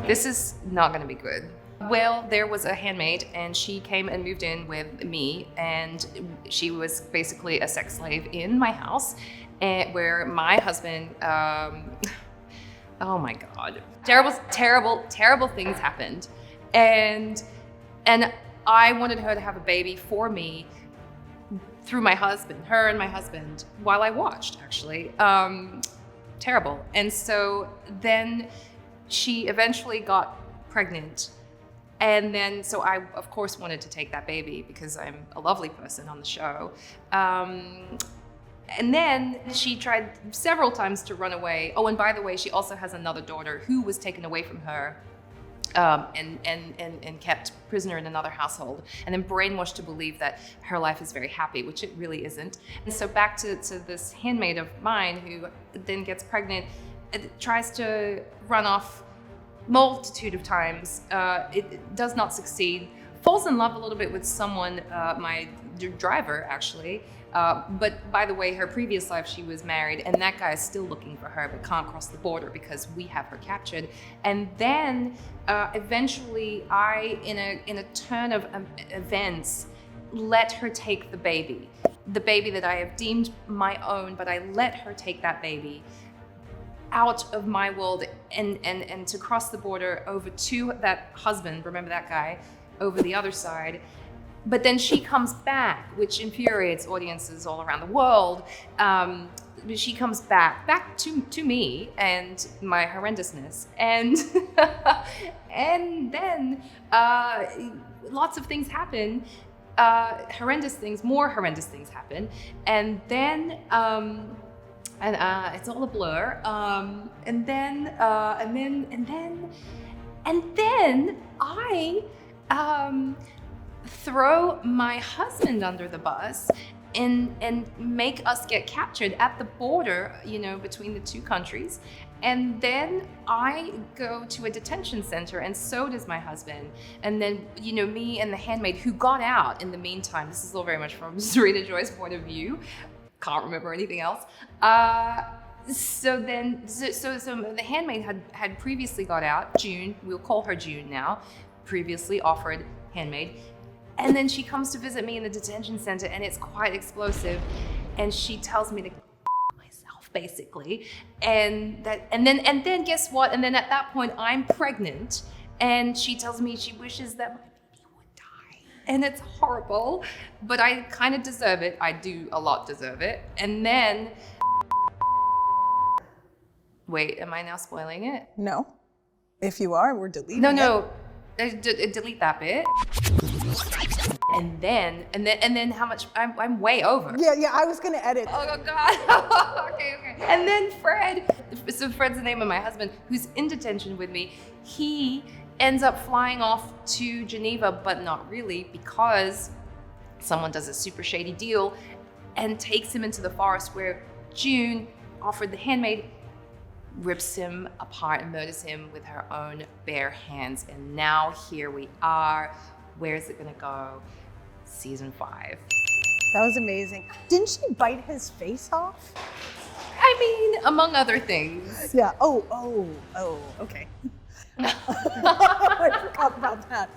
This is not going to be good. Well, there was a handmaid, and she came and moved in with me, and she was basically a sex slave in my house, where my husband, oh my God, terrible things happened, and I wanted her to have a baby for me through my husband, her and my husband, while I watched, actually. Terrible. And so then she eventually got pregnant. And then, so I, of course, wanted to take that baby because I'm a lovely person on the show. And then she tried several times to run away. Oh, and by the way, she also has another daughter who was taken away from her and kept prisoner in another household, and then brainwashed to believe that her life is very happy, which it really isn't. And so back to this handmaid of mine who then gets pregnant, tries to run off multitude of times. It does not succeed. Falls in love a little bit with someone, my driver actually. But by the way, her previous life, she was married, and that guy is still looking for her, but can't cross the border because we have her captured. And then eventually I, in a turn of events, let her take the baby that I have deemed my own, but I let her take that baby out of my world and to cross the border over to that husband, remember that guy, over the other side. But then she comes back, which infuriates audiences all around the world. She comes back to me and my horrendousness. And and then lots of things happen, more horrendous things happen. And then it's all a blur. And then I throw my husband under the bus and make us get captured at the border, between the two countries. And then I go to a detention center, and so does my husband. And then, me and the handmaid who got out in the meantime, this is all very much from Serena Joy's point of view, can't remember anything else. So the handmaid had previously got out, June, we'll call her June now, previously offered handmaid. And then she comes to visit me in the detention center, and it's quite explosive. And she tells me to myself, basically. And then guess what? And then at that point, I'm pregnant, and she tells me she wishes that my baby would die. And it's horrible, but I kind of deserve it. I do a lot deserve it. And then, wait, am I now spoiling it? No. If you are, we're deleting it. No. Delete that bit. And then how much? I'm way over. Yeah, I was gonna edit. Oh God. Okay. And then Fred's the name of my husband, who's in detention with me. He ends up flying off to Geneva, but not really, because someone does a super shady deal and takes him into the forest where June, offered the handmaid, rips him apart and murders him with her own bare hands. And now here we are. Where is it gonna go? Season 5. That was amazing. Didn't she bite his face off? I mean, among other things. Yeah. Oh, okay. I forgot about that.